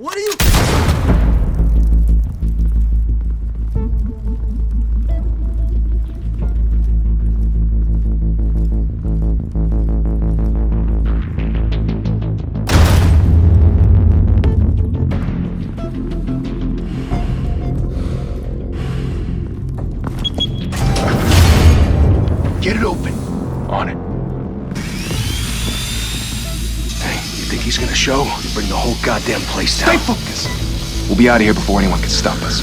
What are you... Get it open. On it. Hey, you think he's gonna show? Bring the whole goddamn place down. Stay focused. We'll be out of here before anyone can stop us.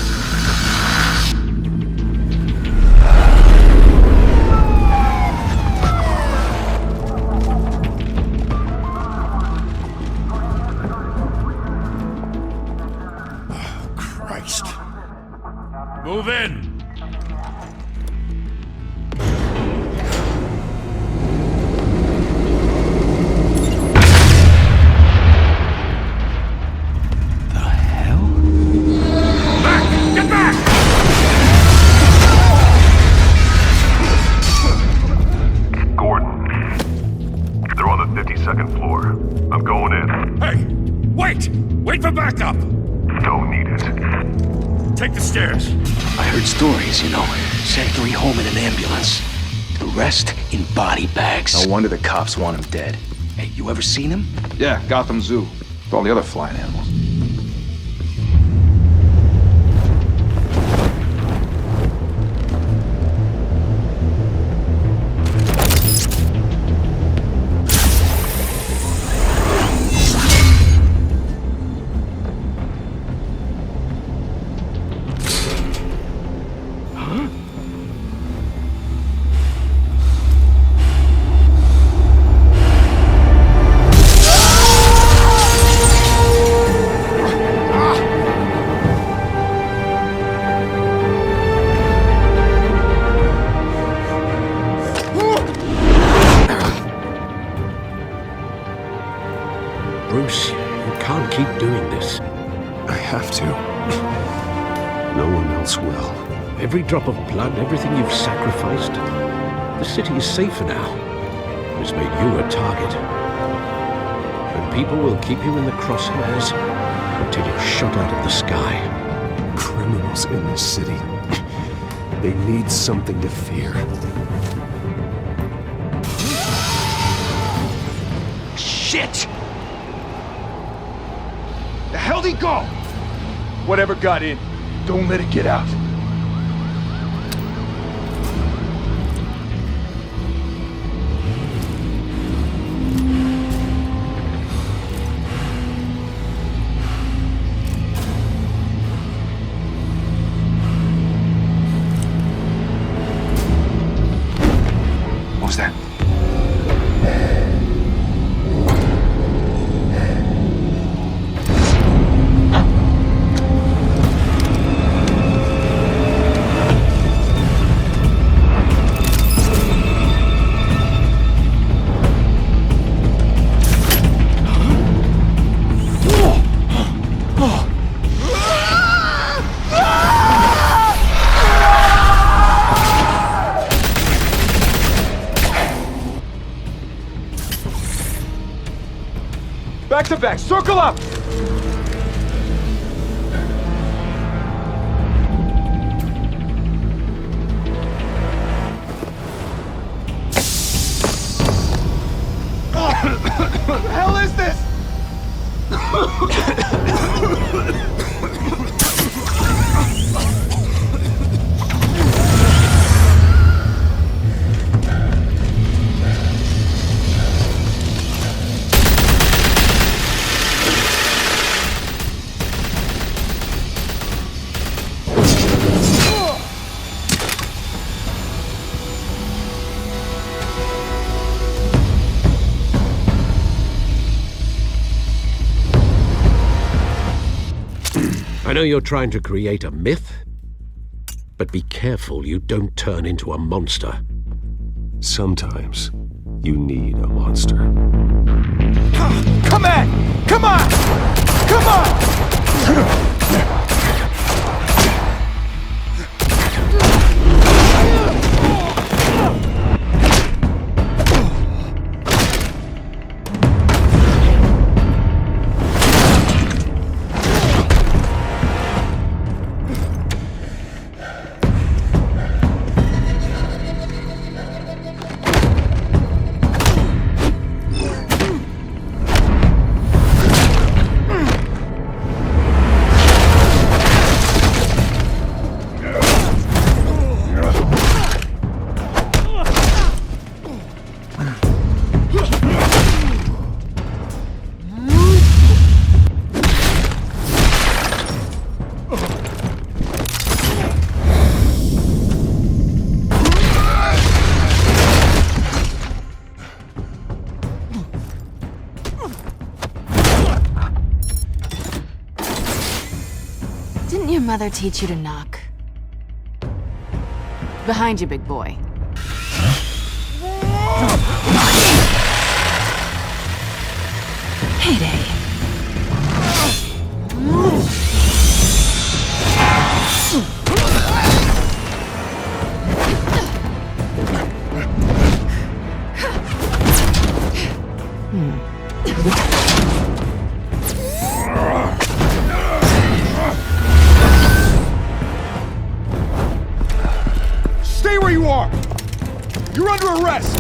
Oh, Christ. Move in! Wait for backup! Don't need it. Take the stairs. I heard stories, you know. Sent 3 home in an ambulance. The rest in body bags. No wonder the cops want him dead. Hey, you ever seen him? Yeah, Gotham Zoo. With all the other flying animals. Bruce, you can't keep doing this. I have to. No one else will. Every drop of blood, everything you've sacrificed. The city is safer now. It's made you a target. And people will keep you in the crosshairs until you're shot out of the sky. Criminals in this city. They need something to fear. Shit! The hell'd he go? Whatever got in, don't let it get out. What was that? Back to back, circle up! What the hell is this? I know you're trying to create a myth, but be careful you don't turn into a monster. Sometimes you need a monster. Come on! Come on! Come on! mother teach you to knock? Behind you, big boy. Heyday. Stay where you are! You're under arrest!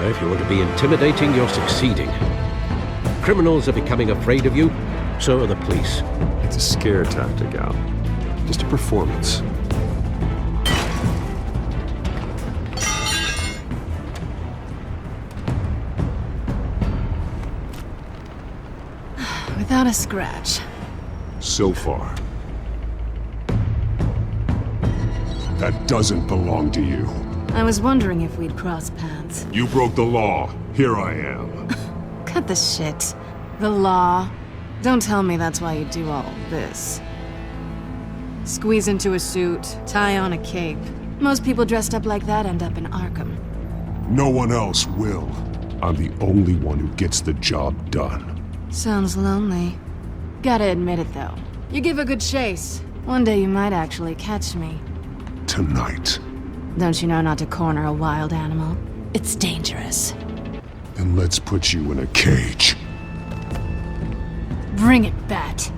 If you want to be intimidating, you're succeeding. Criminals are becoming afraid of you, so are the police. It's a scare tactic, Al. Just a performance. Without a scratch. So far. That doesn't belong to you. I was wondering if we'd cross paths. You broke the law. Here I am. Cut the shit. The law. Don't tell me that's why you do all this. Squeeze into a suit, tie on a cape. Most people dressed up like that end up in Arkham. No one else will. I'm the only one who gets the job done. Sounds lonely. Gotta admit it, though. You give a good chase. One day you might actually catch me. Tonight. Don't you know not to corner a wild animal? It's dangerous. Then let's put you in a cage. Bring it, Bat.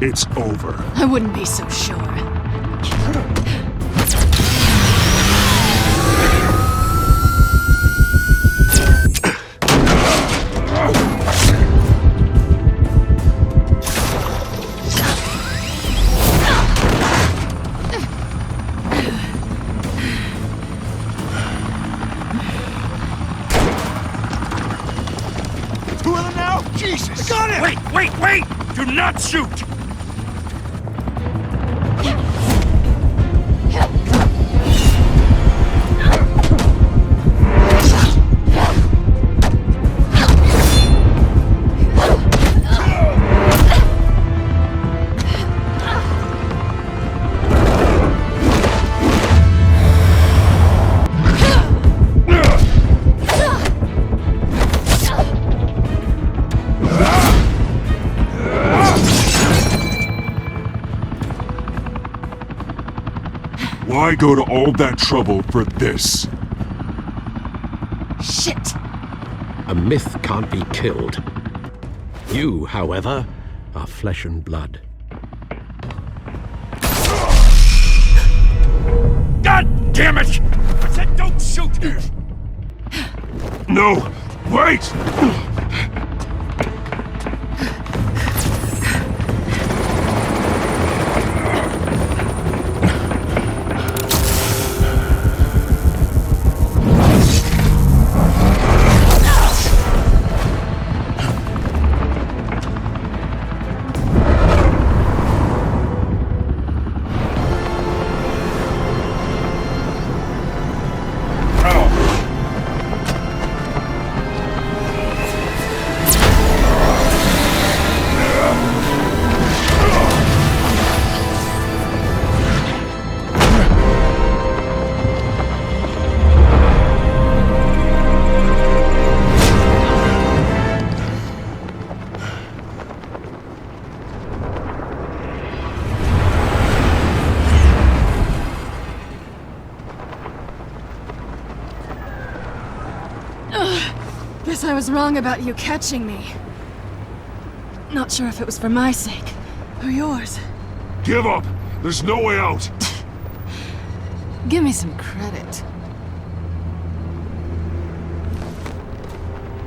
It's over. I wouldn't be so sure. Two of them now? Jesus! Got him! Wait! Do not shoot! Why go to all that trouble for this? Shit! A myth can't be killed. You, however, are flesh and blood. God damn it! I said don't shoot! No! Wait! Guess I was wrong about you catching me. Not sure if it was for my sake, or yours. Give up! There's no way out! Give me some credit.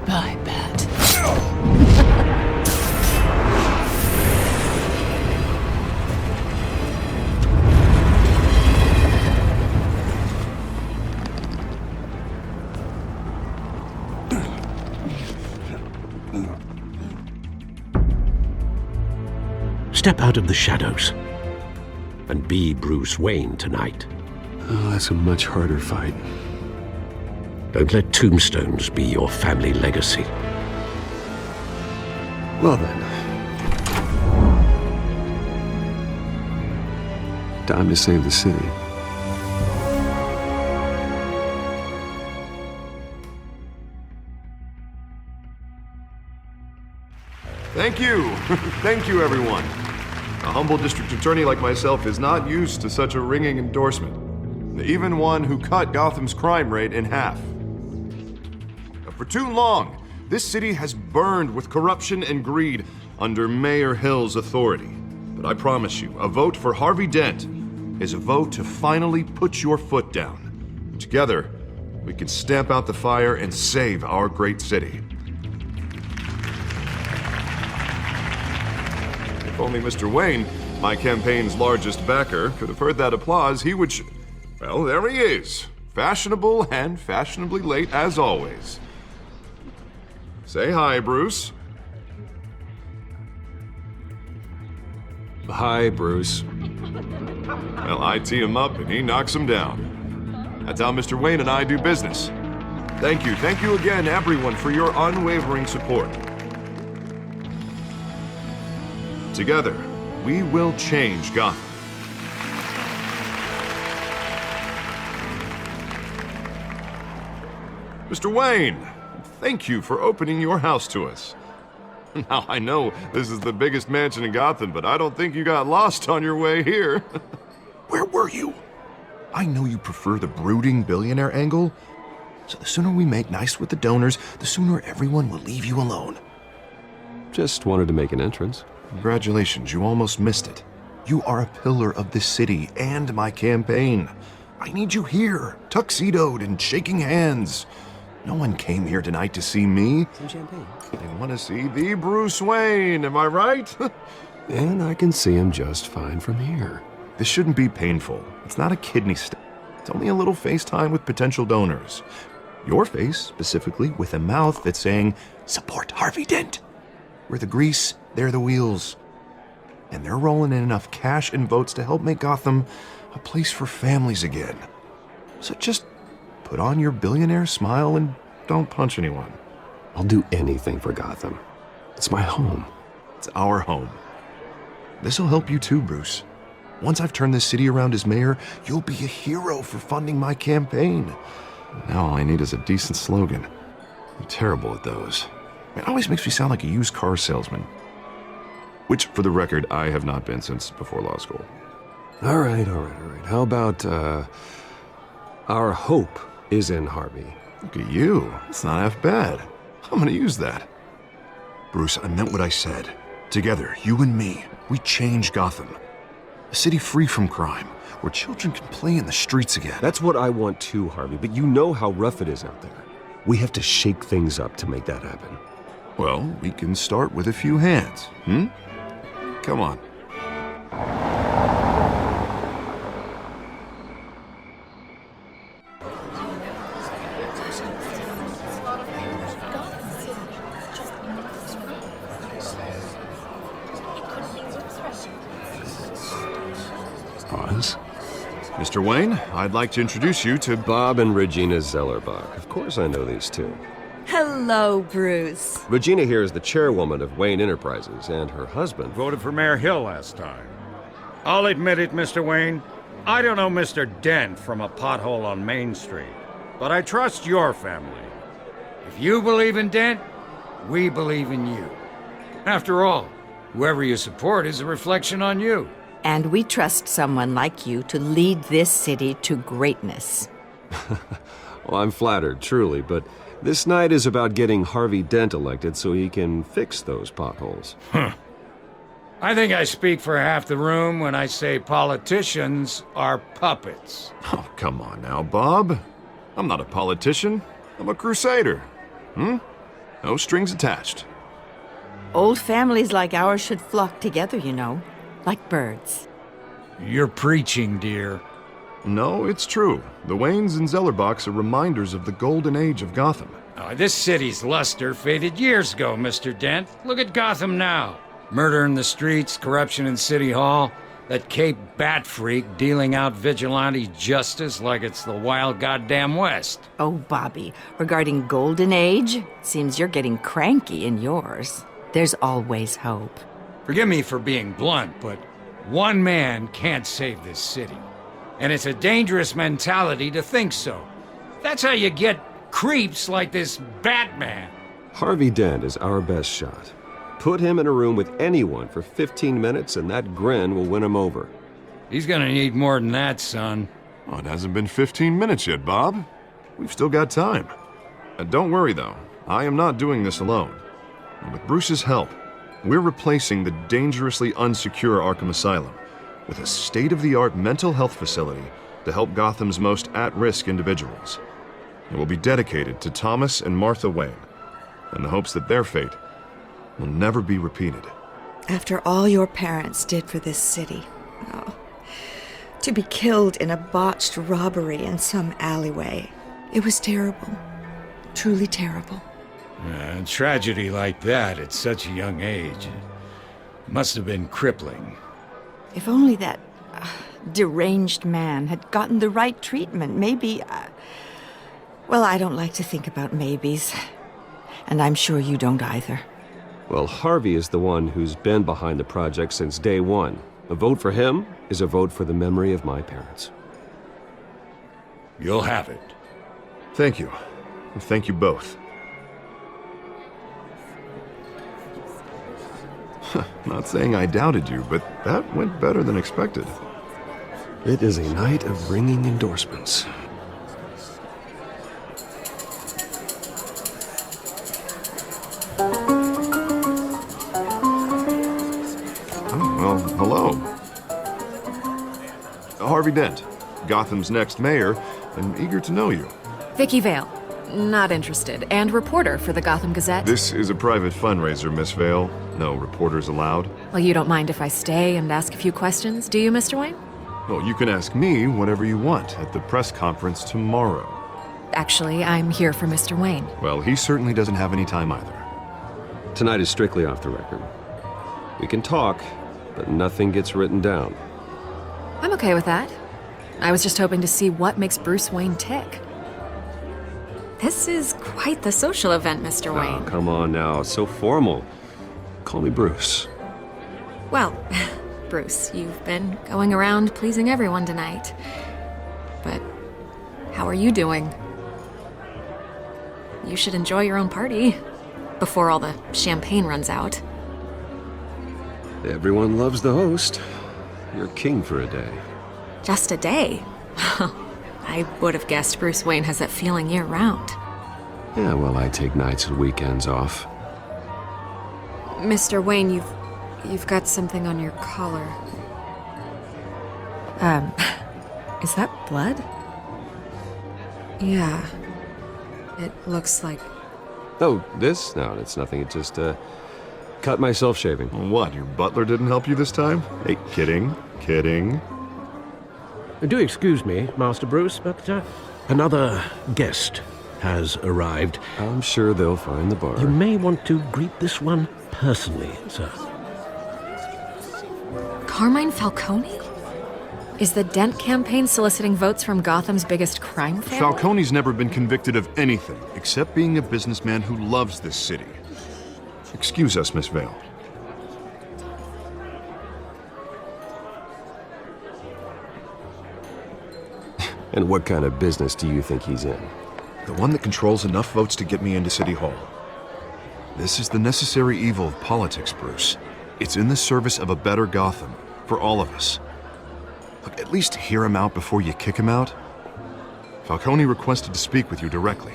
Bye, Bat. Step out of the shadows and be Bruce Wayne tonight. Oh, that's a much harder fight. Don't let tombstones be your family legacy. Well then. Time to save the city. Thank you. Thank you, everyone. A humble district attorney like myself is not used to such a ringing endorsement. Even one who cut Gotham's crime rate in half. For too long, this city has burned with corruption and greed under Mayor Hill's authority. But I promise you, a vote for Harvey Dent is a vote to finally put your foot down. Together, we can stamp out the fire and save our great city. If only Mr. Wayne, my campaign's largest backer, could have heard that applause, he would well, there he is. Fashionable and fashionably late as always. Say hi, Bruce. Hi, Bruce. Well, I tee him up and he knocks him down. That's how Mr. Wayne and I do business. Thank you again, everyone, for your unwavering support. Together, we will change Gotham. Mr. Wayne, thank you for opening your house to us. Now, I know this is the biggest mansion in Gotham, but I don't think you got lost on your way here. Where were you? I know you prefer the brooding billionaire angle, so the sooner we make nice with the donors, the sooner everyone will leave you alone. Just wanted to make an entrance. Congratulations, you almost missed it. You are a pillar of this city and my campaign. I need you here, tuxedoed and shaking hands. No one came here tonight to see me. Some champagne. They want to see the Bruce Wayne, am I right? And I can see him just fine from here. This shouldn't be painful. It's not a kidney stone. It's only a little FaceTime with potential donors. Your face, specifically, with a mouth that's saying, support Harvey Dent. We're the grease, they're the wheels. And they're rolling in enough cash and votes to help make Gotham a place for families again. So just put on your billionaire smile and don't punch anyone. I'll do anything for Gotham. It's my home. It's our home. This'll help you too, Bruce. Once I've turned this city around as mayor, you'll be a hero for funding my campaign. Now all I need is a decent slogan. I'm terrible at those. It always makes me sound like a used car salesman. Which, for the record, I have not been since before law school. All right. How about, our hope is in Harvey. Look at you. It's not half bad. I'm gonna use that. Bruce, I meant what I said. Together, you and me, we change Gotham. A city free from crime, where children can play in the streets again. That's what I want too, Harvey, but you know how rough it is out there. We have to shake things up to make that happen. Well, we can start with a few hands, Come on. Pause. Mr. Wayne, I'd like to introduce you to Bob and Regina Zellerbach. Of course I know these two. Hello, Bruce. Regina here is the chairwoman of Wayne Enterprises, and her husband... Voted for Mayor Hill last time. I'll admit it, Mr. Wayne. I don't know Mr. Dent from a pothole on Main Street, but I trust your family. If you believe in Dent, we believe in you. After all, whoever you support is a reflection on you. And we trust someone like you to lead this city to greatness. Well, I'm flattered, truly, but this night is about getting Harvey Dent elected so he can fix those potholes. I think I speak for half the room when I say politicians are puppets. Oh, come on now, Bob. I'm not a politician. I'm a crusader. No strings attached. Old families like ours should flock together, you know, like birds. You're preaching, dear. No, it's true. The Waynes and Zellerbachs are reminders of the golden age of Gotham. This city's luster faded years ago, Mr. Dent. Look at Gotham now. Murder in the streets, corruption in City Hall, that Cape Bat freak dealing out vigilante justice like it's the wild goddamn West. Oh, Bobby, regarding Golden Age, seems you're getting cranky in yours. There's always hope. Forgive me for being blunt, but one man can't save this city. And it's a dangerous mentality to think so. That's how you get creeps like this Batman. Harvey Dent is our best shot. Put him in a room with anyone for 15 minutes and that grin will win him over. He's gonna need more than that, son. Oh, it hasn't been 15 minutes yet, Bob. We've still got time. Don't worry, though. I am not doing this alone. And with Bruce's help, we're replacing the dangerously unsecure Arkham Asylum with a state-of-the-art mental health facility to help Gotham's most at-risk individuals. It will be dedicated to Thomas and Martha Wayne, in the hopes that their fate will never be repeated. After all your parents did for this city, to be killed in a botched robbery in some alleyway, it was terrible. Truly terrible. A tragedy like that at such a young age must have been crippling. If only that deranged man had gotten the right treatment, maybe... Well, I don't like to think about maybes. And I'm sure you don't either. Well, Harvey is the one who's been behind the project since day one. A vote for him is a vote for the memory of my parents. You'll have it. Thank you. Thank you both. Not saying I doubted you, but that went better than expected. It is a night of ringing endorsements. Well, hello. Harvey Dent, Gotham's next mayor, and eager to know you. Vicky Vale. Not interested. And reporter for the Gotham Gazette. This is a private fundraiser, Miss Vale. No reporters allowed. Well, you don't mind if I stay and ask a few questions, do you, Mr. Wayne? Well, you can ask me whatever you want at the press conference tomorrow. Actually, I'm here for Mr. Wayne. Well, he certainly doesn't have any time either. Tonight is strictly off the record. We can talk, but nothing gets written down. I'm okay with that. I was just hoping to see what makes Bruce Wayne tick. This is quite the social event, Mr. Wayne. Oh, come on now. It's so formal. Call me Bruce. Well, Bruce, you've been going around pleasing everyone tonight. But how are you doing? You should enjoy your own party before all the champagne runs out. Everyone loves the host. You're king for a day. Just a day? I would have guessed Bruce Wayne has that feeling year-round. Yeah, well, I take nights and weekends off. Mr. Wayne, you've got something on your collar. Is that blood? Yeah. It looks like... Oh, this? No, it's nothing. It just, cut myself shaving. What, your butler didn't help you this time? Hey, kidding. Do excuse me, Master Bruce, but another guest has arrived. I'm sure they'll find the bar. You may want to greet this one personally, sir. Carmine Falcone? Is the Dent campaign soliciting votes from Gotham's biggest crime family? Falcone's never been convicted of anything except being a businessman who loves this city. Excuse us, Miss Vale. And what kind of business do you think he's in? The one that controls enough votes to get me into City Hall. This is the necessary evil of politics, Bruce. It's in the service of a better Gotham, for all of us. Look, at least hear him out before you kick him out. Falcone requested to speak with you directly.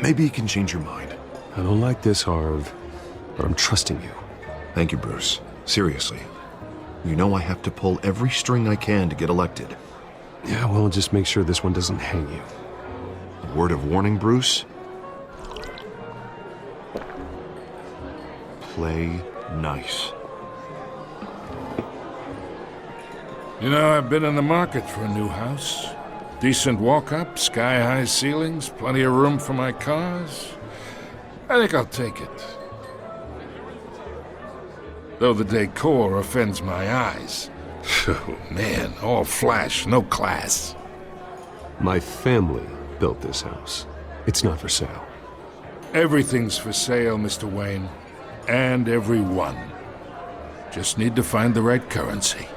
Maybe he can change your mind. I don't like this, Harv, but I'm trusting you. Thank you, Bruce. Seriously. You know I have to pull every string I can to get elected. Yeah, well, just make sure this one doesn't hang you. A word of warning, Bruce? Play nice. You know, I've been in the market for a new house. Decent walk-up, sky-high ceilings, plenty of room for my cars. I think I'll take it. Though the decor offends my eyes. Oh, man, all flash, no class. My family built this house. It's not for sale. Everything's for sale, Mr. Wayne. And everyone. Just need to find the right currency.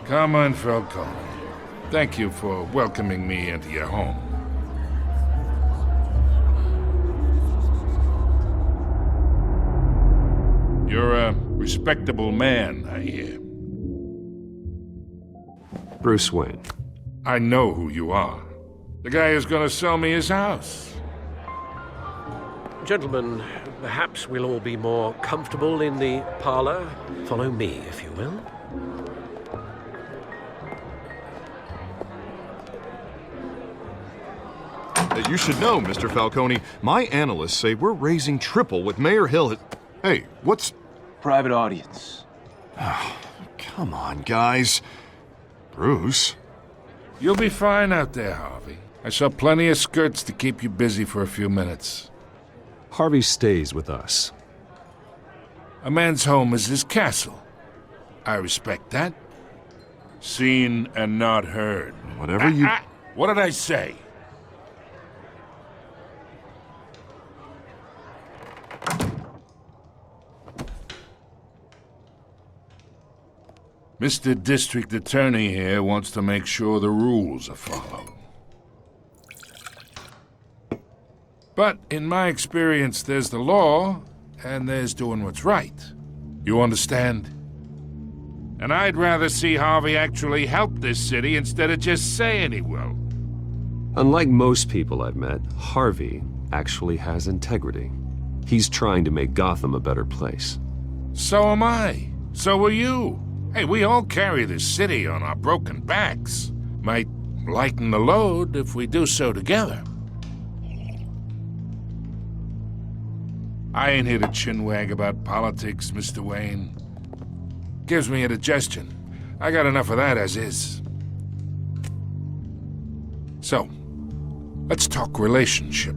Come on, Falcone. Thank you for welcoming me into your home. You're a respectable man, I hear. Bruce Wayne. I know who you are. The guy who's gonna sell me his house. Gentlemen, perhaps we'll all be more comfortable in the parlor. Follow me, if you will. You should know, Mr. Falcone, my analysts say we're raising triple with Mayor Hill. Hey, what's... Private audience. Come on, guys. Bruce? You'll be fine out there, Harvey. I saw plenty of skirts to keep you busy for a few minutes. Harvey stays with us. A man's home is his castle. I respect that. Seen and not heard. Whatever you... What did I say? Mr. District Attorney here wants to make sure the rules are followed. But in my experience, there's the law, and there's doing what's right. You understand? And I'd rather see Harvey actually help this city instead of just saying he will. Unlike most people I've met, Harvey actually has integrity. He's trying to make Gotham a better place. So am I. So are you. Hey, we all carry this city on our broken backs. Might lighten the load if we do so together. I ain't here to chinwag about politics, Mr. Wayne. Gives me indigestion. I got enough of that as is. So, let's talk relationship.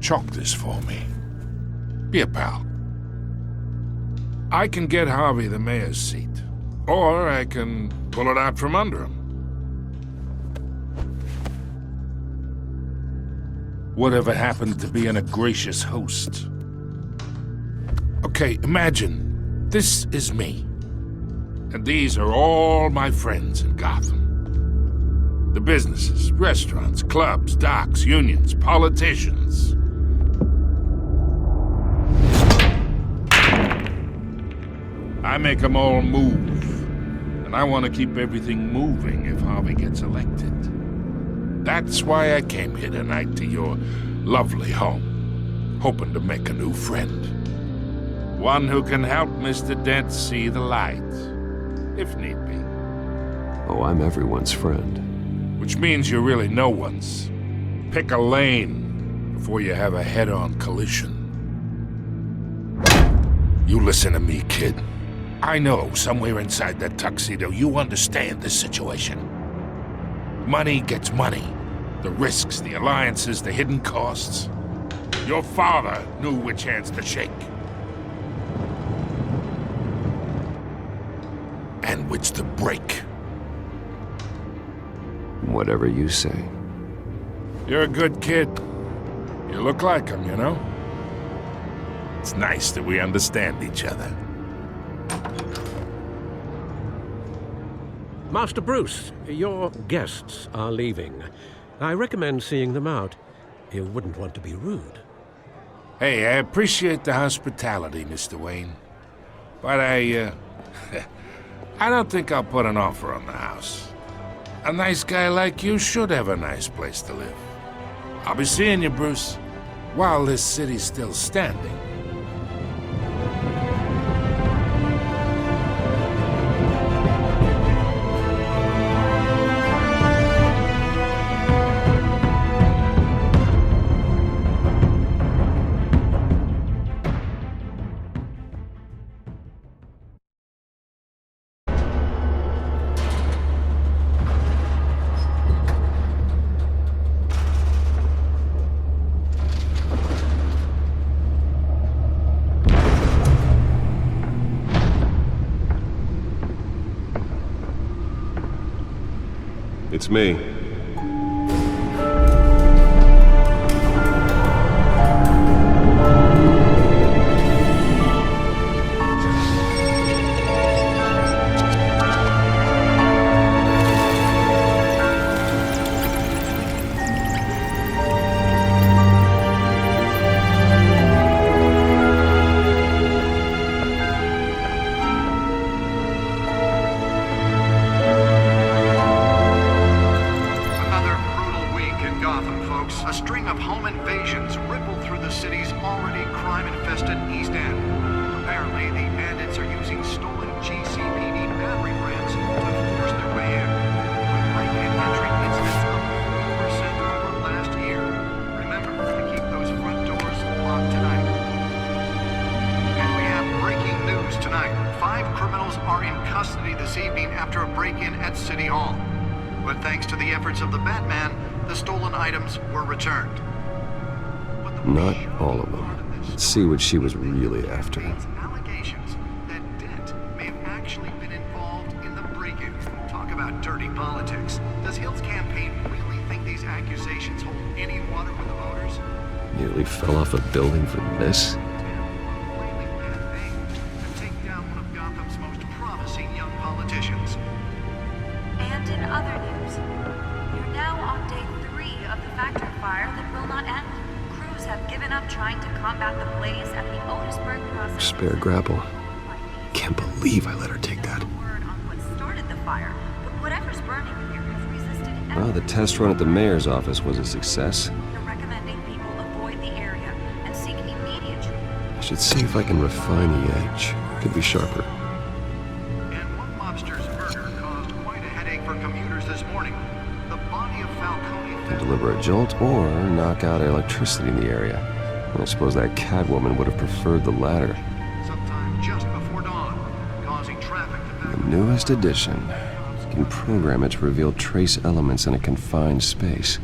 Chalk this for me. Be a pal. I can get Harvey the mayor's seat, or I can pull it out from under him. Whatever happened to being a gracious host? Okay, imagine this is me, and these are all my friends in Gotham. The businesses, restaurants, clubs, docks, unions, politicians. I make them all move, and I want to keep everything moving if Harvey gets elected. That's why I came here tonight to your lovely home, hoping to make a new friend. One who can help Mr. Dent see the light, if need be. Oh, I'm everyone's friend. Which means you're really no one's. Pick a lane before you have a head-on collision. You listen to me, kid. I know somewhere inside that tuxedo you understand this situation. Money gets money. The risks, the alliances, the hidden costs. Your father knew which hands to shake. And which to break. Whatever you say. You're a good kid. You look like him, you know? It's nice that we understand each other. Master Bruce, your guests are leaving. I recommend seeing them out. You wouldn't want to be rude. Hey, I appreciate the hospitality, Mr. Wayne. But I I don't think I'll put an offer on the house. A nice guy like you should have a nice place to live. I'll be seeing you, Bruce, while this city's still standing. It's me. Not all of them. Let's see what she was really after. Allegations that Dent may have actually been involved in the break-in. Talk about dirty politics. Does Hill's campaign really think these accusations hold any water with the voters? Nearly fell off a building for this? Take down one of Gotham's most promising young politicians. And in other news, you're now on day 3 of the factory fire that will not end. Crews have given up trying to combat the blaze at the Otisburg process. Spare grapple. Can't believe I let her take that. Word on what started the fire, but whatever's burning here has resisted everything. Well, the test run at the mayor's office was a success. They're recommending people avoid the area and seek immediate treatment. I should see if I can refine the edge. Could be sharper. And one mobster's murder caused quite a headache for commuters this morning. The body of Falcone Can deliver a jolt or knock out electricity in the area. And I suppose that Catwoman would have preferred the latter. sometime just before dawn, causing traffic to The newest addition. You can program it to reveal trace elements in a confined space.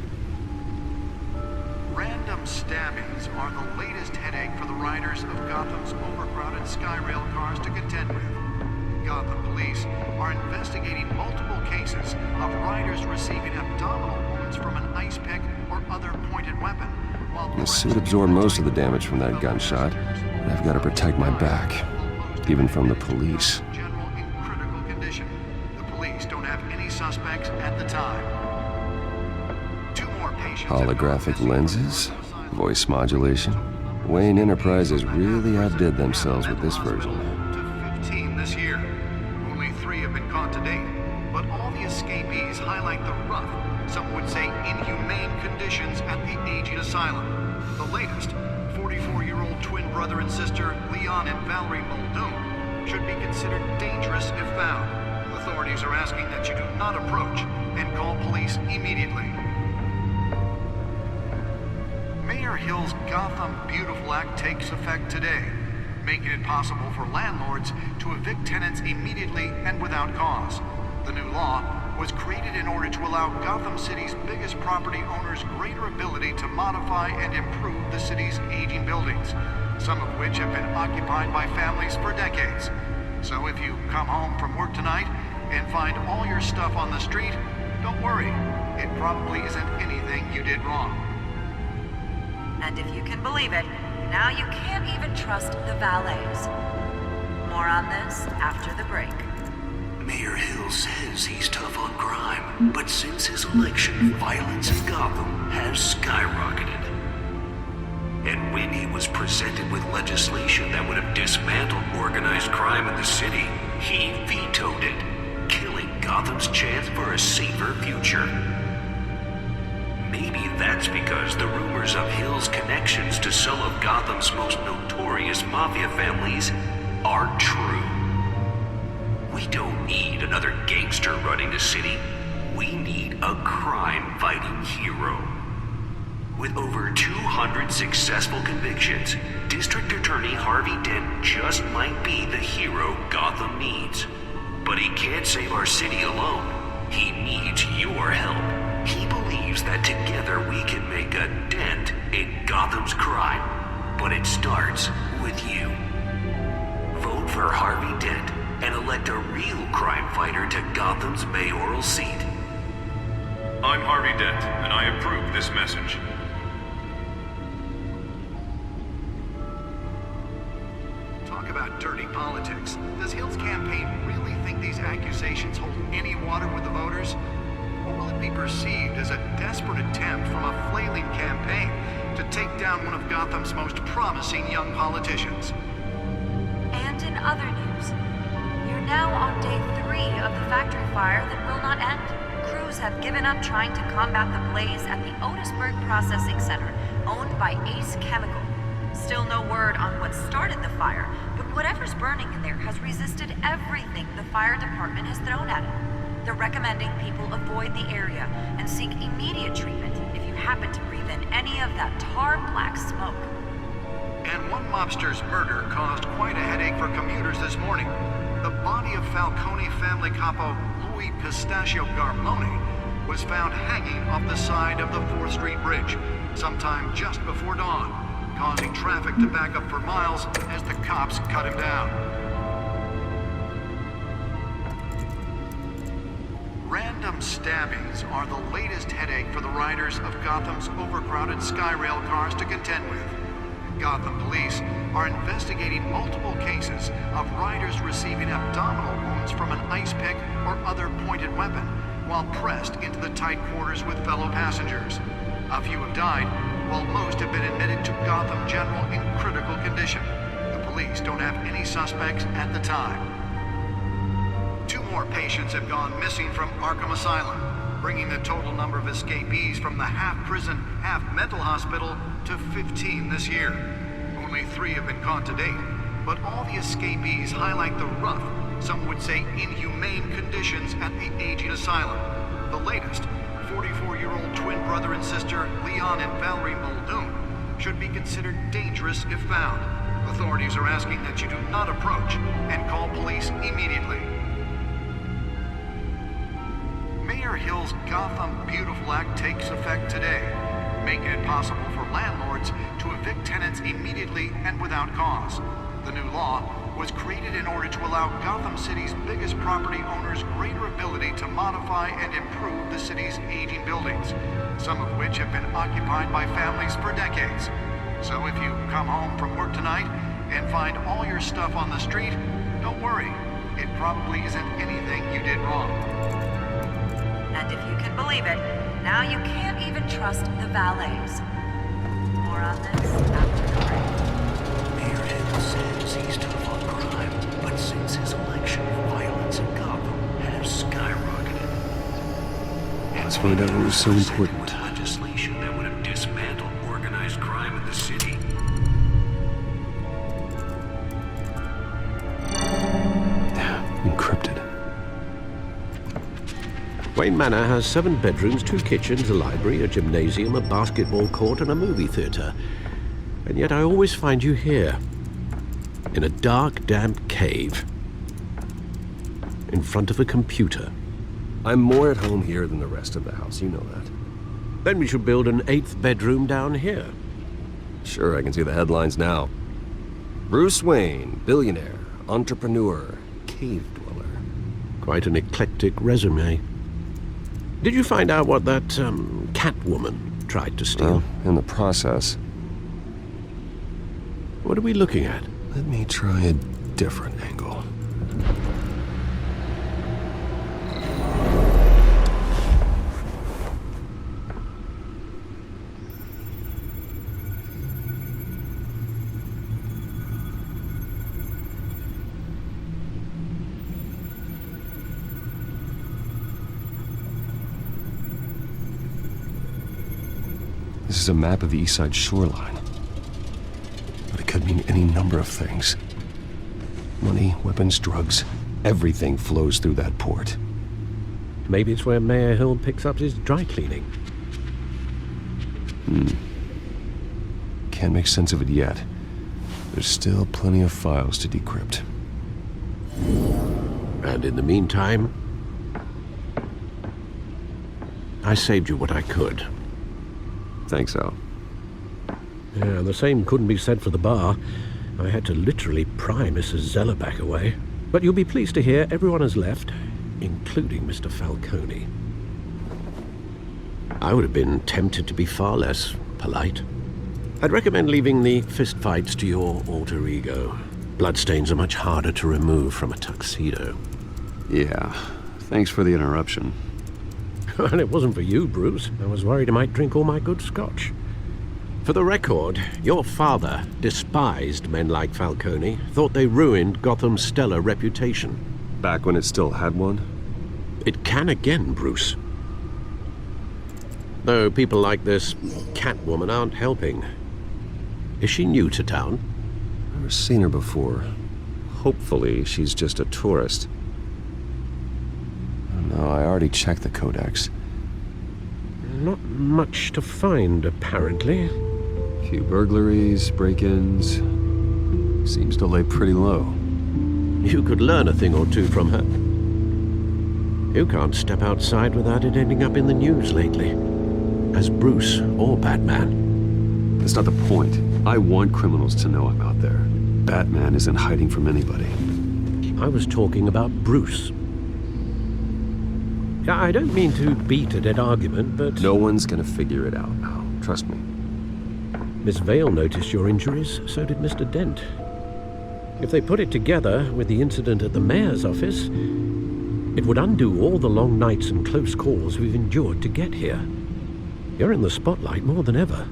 Random stabbings are the latest headache for the riders of Gotham's overcrowded Skyrail cars to contend with. Gotham police are investigating multiple cases of riders receiving abdominal wounds from an ice pick or other pointed weapon. The suit absorbed most of the damage from that gunshot. But I've got to protect my back, even from the police. General in critical condition. The police don't have any suspects at the time. 2 more patients. Holographic lenses, voice modulation. Wayne Enterprises really outdid themselves with this version. To 15 this year. Only 3 have been caught to date, but all the escapees highlight the rough, some would say inhumane conditions at the aging asylum. The latest, 44-year-old twin brother and sister Leon and Valerie Muldoon, should be considered dangerous if found. Authorities are asking that you do not approach and call police immediately. Mayor Hill's Gotham Beautiful Act takes effect today, making it possible for landlords to evict tenants immediately and without cause. The new law was created in order to allow Gotham City's biggest property owners greater ability to modify and improve the city's aging buildings, some of which have been occupied by families for decades. So if you come home from work tonight and find all your stuff on the street, don't worry. It probably isn't anything you did wrong. And if you can believe it, now you can't even trust the valets. More on this after the break. Mayor Hill says he's tough on crime, but since his election, violence in Gotham has skyrocketed. And when he was presented with legislation that would have dismantled organized crime in the city, He vetoed it, killing Gotham's chance for a safer future. Maybe that's because the rumors of Hill's connections to some of Gotham's most notorious mafia families are true. We don't need another gangster running the city. We need a crime-fighting hero. With over 200 successful convictions, District Attorney Harvey Dent just might be the hero Gotham needs. But he can't save our city alone. He needs your help. He believes that together we can make a dent in Gotham's crime. But it starts with you. Vote for Harvey Dent and elect a real crime fighter to Gotham's mayoral seat. I'm Harvey Dent, and I approve this message. Talk about dirty politics. Does Hill's campaign really think these accusations hold any water with the voters? Or will it be perceived as a desperate attempt from a flailing campaign to take down one of Gotham's most promising young politicians? And in other news, you're now on day 3 of the factory fire that will not end. Crews have given up trying to combat the blaze at the Otisburg Processing Center, owned by Ace Chemical. Still no word on what started the fire, but whatever's burning in there has resisted everything the fire department has thrown at it. They're recommending people avoid the area and seek immediate treatment if you happen to breathe in any of that tar-black smoke. And one mobster's murder caused quite a headache for commuters this morning. The body of Falcone family capo Louis Pistachio Garmone was found hanging off the side of the 4th Street Bridge sometime just before dawn, causing traffic to back up for miles as the cops cut him down. Random stabbings are the latest headache for the riders of Gotham's overcrowded Skyrail cars to contend with. Gotham police are investigating multiple cases of riders receiving abdominal wounds from an ice pick or other pointed weapon while pressed into the tight quarters with fellow passengers. A few have died, while most have been admitted to Gotham General in critical condition. The police don't have any suspects at the time. 2 more patients have gone missing from Arkham Asylum, bringing the total number of escapees from the half-prison, half-mental hospital to 15 this year. Only 3 have been caught to date, but all the escapees highlight the rough, some would say inhumane conditions at the aging asylum. The latest, 44-year-old twin brother and sister Leon and Valerie Muldoon, should be considered dangerous if found. Authorities are asking that you do not approach and call police immediately. Mayor Hill's Gotham Beautiful Act takes effect today, making it possible for landlords to evict tenants immediately and without cause. The new law was created in order to allow Gotham City's biggest property owners greater ability to modify and improve the city's aging buildings, some of which have been occupied by families for decades. So if you come home from work tonight and find all your stuff on the street, don't worry. It probably isn't anything you did wrong. And if you can believe it, now you can't even trust the valets. More on this after the break. Mayor Hill says he's tough on crime, but since his election, violence in Gotham has skyrocketed. Let's find out what was so important. Legislation that would have dismantled organized crime in the city. Encrypted. Wayne Manor has 7 bedrooms, 2 kitchens, a library, a gymnasium, a basketball court, and a movie theater. And yet I always find you here, in a dark, damp cave, in front of a computer. I'm more at home here than the rest of the house, you know that. Then we should build an 8th bedroom down here. Sure, I can see the headlines now. Bruce Wayne, billionaire, entrepreneur, cave dweller. Quite an eclectic resume. Did you find out what that, Catwoman tried to steal? Well, in the process. What are we looking at? Let me try a different angle. This is a map of the east side shoreline. But it could mean any number of things. Money, weapons, drugs, everything flows through that port. Maybe it's where Mayor Hill picks up his dry cleaning. Can't make sense of it yet. There's still plenty of files to decrypt. And in the meantime, I saved you what I could. Thanks, Al. Yeah, the same couldn't be said for the bar. I had to literally pry Mrs. Zeller back away. But you'll be pleased to hear everyone has left, including Mr. Falcone. I would have been tempted to be far less polite. I'd recommend leaving the fistfights to your alter ego. Bloodstains are much harder to remove from a tuxedo. Yeah, thanks for the interruption. And it wasn't for you, Bruce. I was worried I might drink all my good scotch. For the record, your father despised men like Falcone, thought they ruined Gotham's stellar reputation. Back when it still had one? It can again, Bruce. Though people like this Catwoman aren't helping. Is she new to town? Never seen her before. Hopefully, she's just a tourist. No, I already checked the codex. Not much to find, apparently. Few burglaries, break-ins. Seems to lay pretty low. You could learn a thing or two from her. You can't step outside without it ending up in the news lately. As Bruce or Batman. That's not the point. I want criminals to know I'm out there. Batman isn't hiding from anybody. I was talking about Bruce. I don't mean to beat a dead argument, but... No one's gonna figure it out now. Trust me. Miss Vale noticed your injuries, so did Mr. Dent. If they put it together with the incident at the mayor's office, it would undo all the long nights and close calls we've endured to get here. You're in the spotlight more than ever.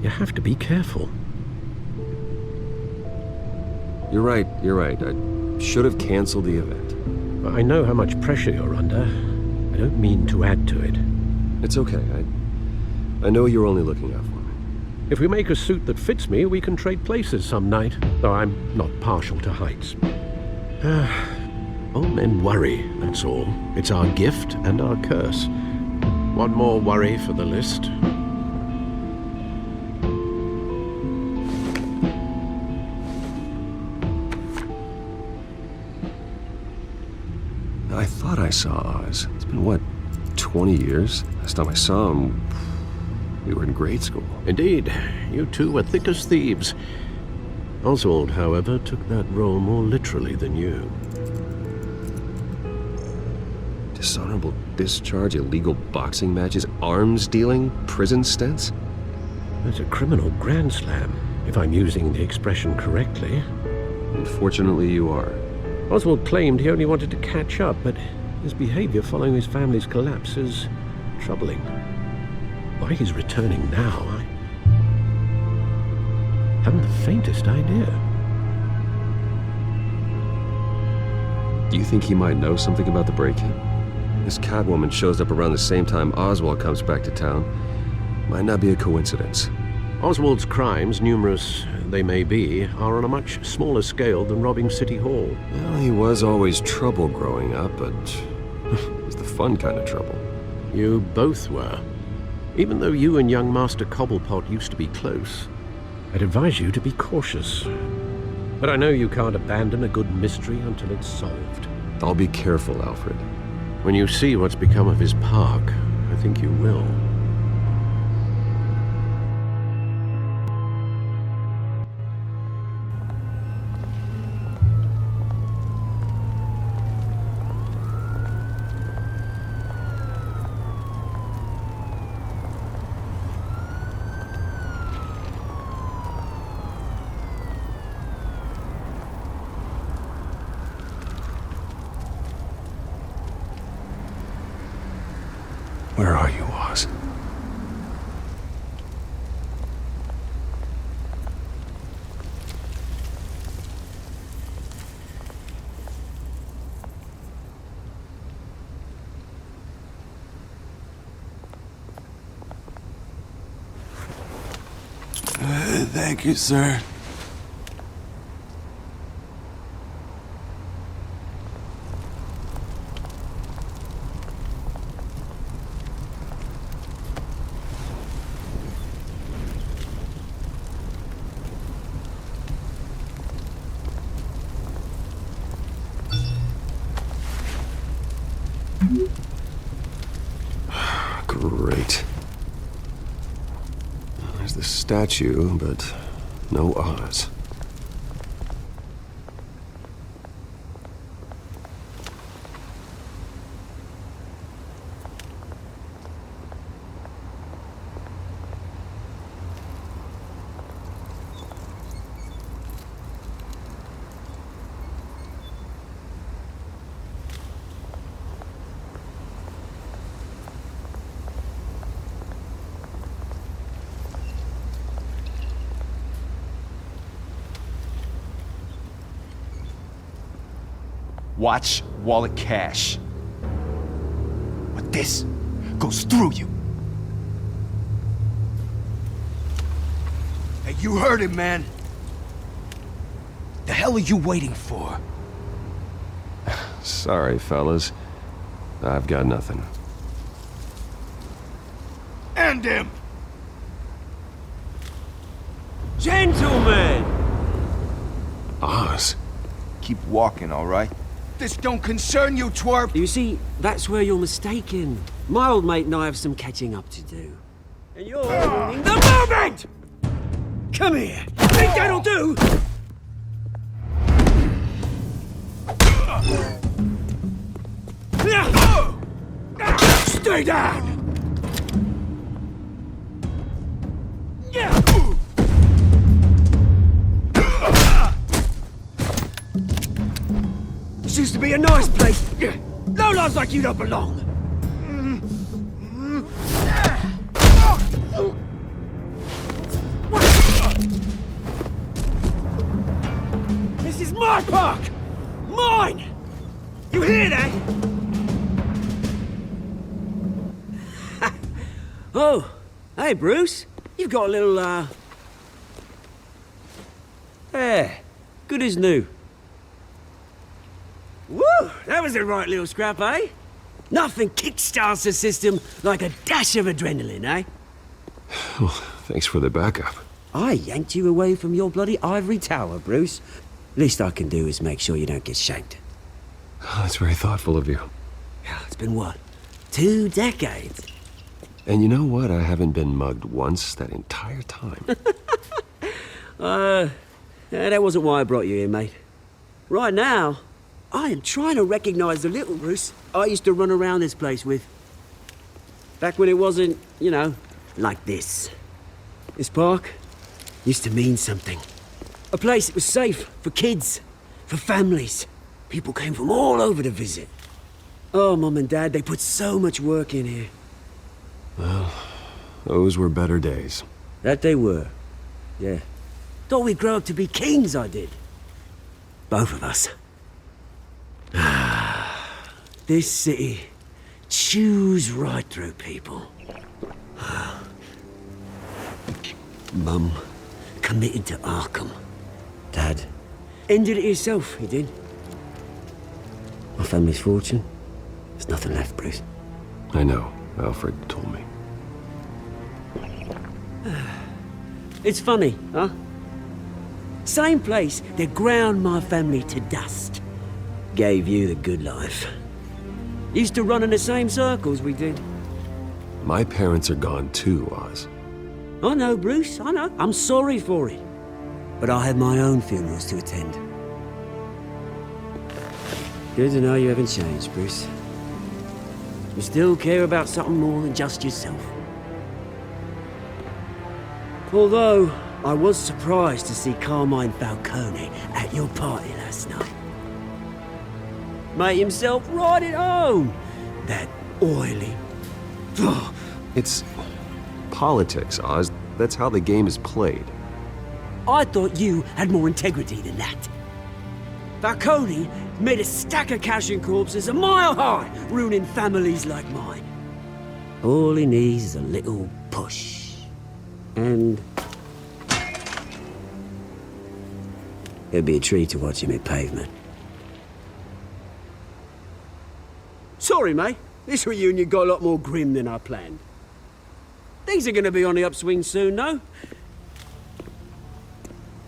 You have to be careful. You're right. I should have canceled the event. I know how much pressure you're under. I don't mean to add to it. It's okay. I know you're only looking out for me. If we make a suit that fits me, we can trade places some night, though I'm not partial to heights. Old men worry, that's all. It's our gift and our curse. One more worry for the list. I thought I saw Oz. It's been, what, 20 years? Last time I saw him, we were in grade school. Indeed. You two were thick as thieves. Oswald, however, took that role more literally than you. Dishonorable discharge, illegal boxing matches, arms dealing, prison stints? That's a criminal grand slam, if I'm using the expression correctly. Unfortunately, you are. Oswald claimed he only wanted to catch up, but his behavior following his family's collapse is troubling. Why he's returning now, I haven't the faintest idea. Do you think he might know something about the break-in? This Catwoman shows up around the same time Oswald comes back to town. Might not be a coincidence. Oswald's crimes, numerous they may be, are on a much smaller scale than robbing City Hall. Well, he was always trouble growing up, but it was the fun kind of trouble. You both were. Even though you and young Master Cobblepot used to be close, I'd advise you to be cautious. But I know you can't abandon a good mystery until it's solved. I'll be careful, Alfred. When you see what's become of his park, I think you will. Where are you, Oz? Thank you, sir. Great. There's the statue, but no Oz. Watch wallet cash. But this goes through you. Hey, you heard him, man. The hell are you waiting for? Sorry, fellas. I've got nothing. End him! Gentlemen! Oz. Keep walking, all right? This don't concern you, twerp! You see, that's where you're mistaken. My old mate and I have some catching up to do. And you're ruining the moment! Come here! Think that'll do? Stay down! This used to be a nice place. No lives like you don't belong. This is my park! Mine! You hear that? Oh, hey Bruce. You've got a little, Yeah, good as new. Woo! That was a right little scrap, eh? Nothing kickstarts the system like a dash of adrenaline, eh? Well, thanks for the backup. I yanked you away from your bloody ivory tower, Bruce. Least I can do is make sure you don't get shanked. That's very thoughtful of you. It's been what? 2 decades? And you know what? I haven't been mugged once that entire time. That wasn't why I brought you here, mate. Right now, I am trying to recognize the little Bruce I used to run around this place with. Back when it wasn't, you know, like this. This park used to mean something. A place that was safe for kids, for families. People came from all over to visit. Oh, Mum and Dad, they put so much work in here. Well, those were better days. That they were. Yeah. Thought we'd grow up to be kings, I did. Both of us. This city chews right through people. Mum committed to Arkham. Dad ended it himself, he did. My family's fortune, there's nothing left, Bruce. I know. Alfred told me. It's funny, huh? Same place that ground my family to dust. Gave you the good life. Used to run in the same circles we did. My parents are gone too, Oz. I know, Bruce, I know. I'm sorry for it. But I had my own funerals to attend. Good to know you haven't changed, Bruce. You still care about something more than just yourself. Although, I was surprised to see Carmine Falcone at your party last night. Made himself right at home. That oily... It's politics, Oz. That's how the game is played. I thought you had more integrity than that. Falcone made a stack of cash and corpses a mile high, ruining families like mine. All he needs is a little push. And... It'd be a treat to watch him hit pavement. Sorry, mate. This reunion got a lot more grim than I planned. Things are gonna be on the upswing soon, though.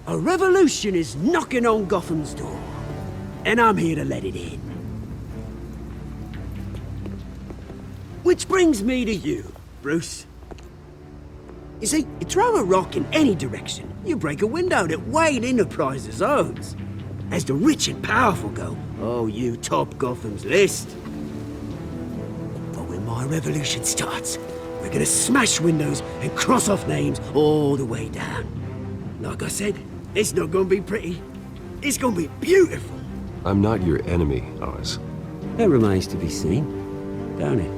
A revolution is knocking on Gotham's door, and I'm here to let it in. Which brings me to you, Bruce. You see, you throw a rock in any direction, you break a window that Wayne Enterprises owns. As the rich and powerful go, oh, you top Gotham's list. But when my revolution starts, we're gonna smash windows and cross off names all the way down. Like I said, it's not gonna be pretty. It's gonna be beautiful. I'm not your enemy, Oz. That remains to be seen, don't it?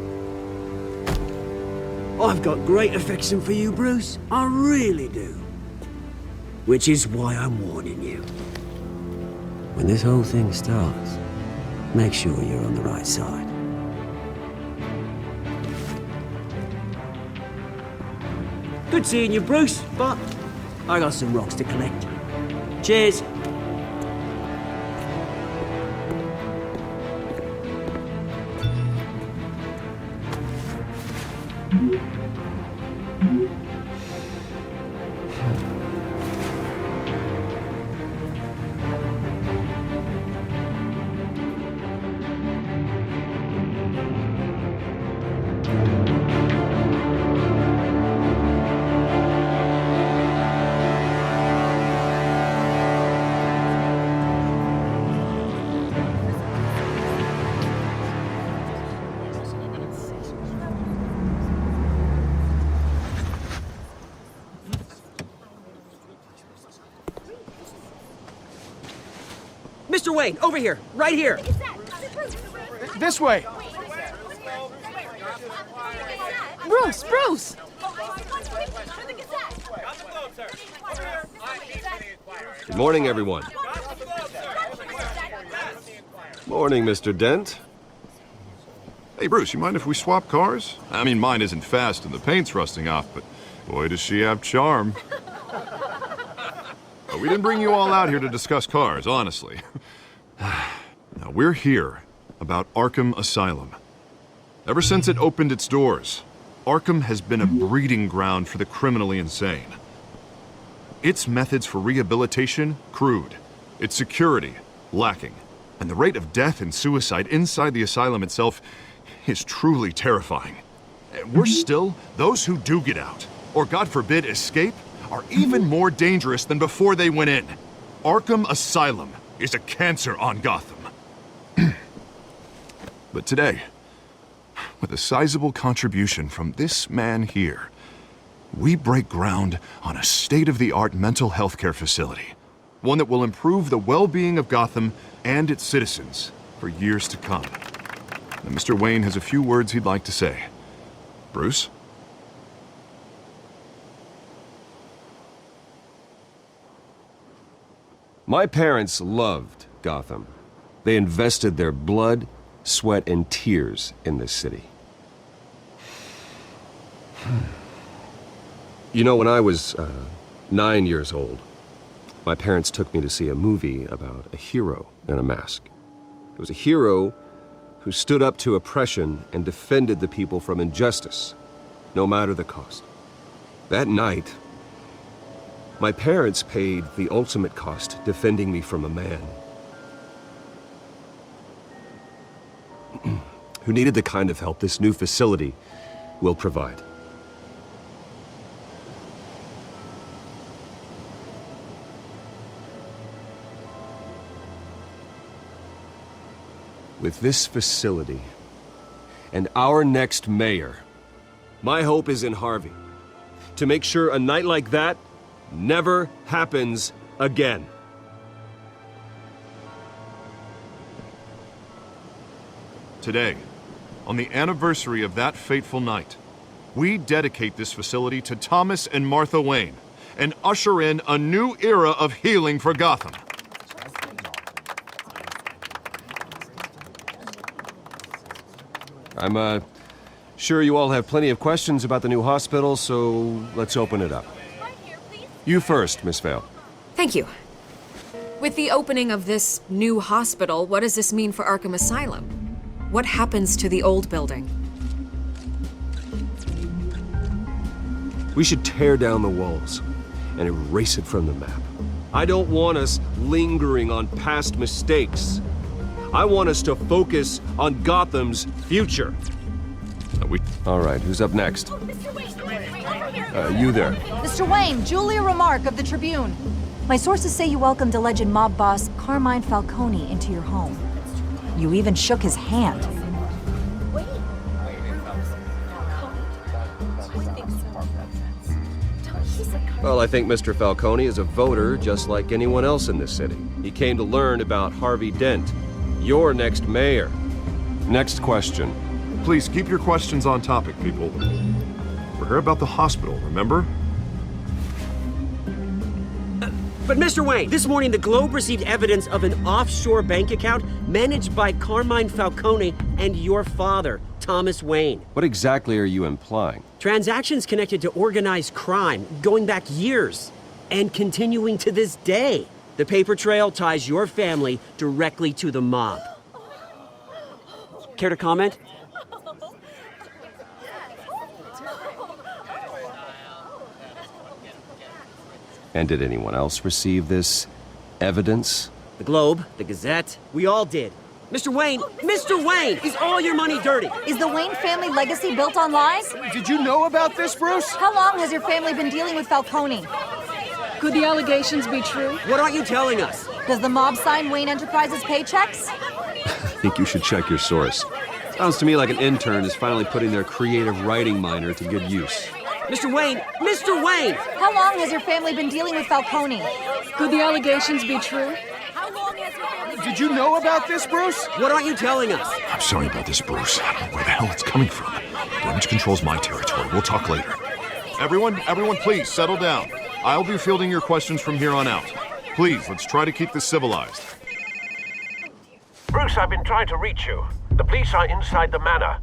I've got great affection for you, Bruce. I really do. Which is why I'm warning you. When this whole thing starts, make sure you're on the right side. Good seeing you, Bruce, but I got some rocks to collect. Cheers. Mr. Wayne, over here, right here. This way. Bruce, Bruce! Good morning, everyone. Morning, Mr. Dent. Hey, Bruce, you mind if we swap cars? I mean, mine isn't fast and the paint's rusting off, but boy, does she have charm. But we didn't bring you all out here to discuss cars, honestly. Now, we're here about Arkham Asylum. Ever since it opened its doors, Arkham has been a breeding ground for the criminally insane. Its methods for rehabilitation, crude. Its security, lacking. And the rate of death and suicide inside the asylum itself is truly terrifying. Worse still, those who do get out, or God forbid escape, are even more dangerous than before they went in. Arkham Asylum is a cancer on Gotham. But today, with a sizable contribution from this man here, we break ground on a state-of-the-art mental health care facility. One that will improve the well-being of Gotham and its citizens for years to come. Now, Mr. Wayne has a few words he'd like to say. Bruce? My parents loved Gotham. They invested their blood, sweat, and tears in this city. You know, when I was 9 years old, my parents took me to see a movie about a hero in a mask. It was a hero who stood up to oppression and defended the people from injustice, no matter the cost. That night, my parents paid the ultimate cost defending me from a man who needed the kind of help this new facility will provide. With this facility and our next mayor, my hope is in Harvey to make sure a night like that never happens again. Today, on the anniversary of that fateful night, we dedicate this facility to Thomas and Martha Wayne and usher in a new era of healing for Gotham. I'm sure you all have plenty of questions about the new hospital, so let's open it up. You first, Miss Vale. Thank you. With the opening of this new hospital, what does this mean for Arkham Asylum? What happens to the old building? We should tear down the walls and erase it from the map. I don't want us lingering on past mistakes. I want us to focus on Gotham's future. All right, who's up next? You there. Mr. Wayne, Julia Remark of the Tribune. My sources say you welcomed alleged mob boss Carmine Falcone into your home. You even shook his hand. Well, I think Mr. Falcone is a voter just like anyone else in this city. He came to learn about Harvey Dent, your next mayor. Next question. Please keep your questions on topic, people. We're here about the hospital, remember? But Mr. Wayne, this morning the Globe received evidence of an offshore bank account managed by Carmine Falcone and your father, Thomas Wayne. What exactly are you implying? Transactions connected to organized crime going back years and continuing to this day. The paper trail ties your family directly to the mob. Care to comment? And did anyone else receive this evidence? The Globe, the Gazette, we all did. Mr. Wayne, is all your money dirty? Is the Wayne family legacy built on lies? Did you know about this, Bruce? How long has your family been dealing with Falcone? Could the allegations be true? What aren't you telling us? Does the mob sign Wayne Enterprises paychecks? I think you should check your source. Sounds to me like an intern is finally putting their creative writing minor to good use. Mr. Wayne! How long has your family been dealing with Falcone? Could the allegations be true? Did you know about this, Bruce? What aren't you telling us? I'm sorry about this, Bruce. I don't know where the hell it's coming from. Damage control's my territory. We'll talk later. Everyone, please, settle down. I'll be fielding your questions from here on out. Please, let's try to keep this civilized. Bruce, I've been trying to reach you. The police are inside the manor.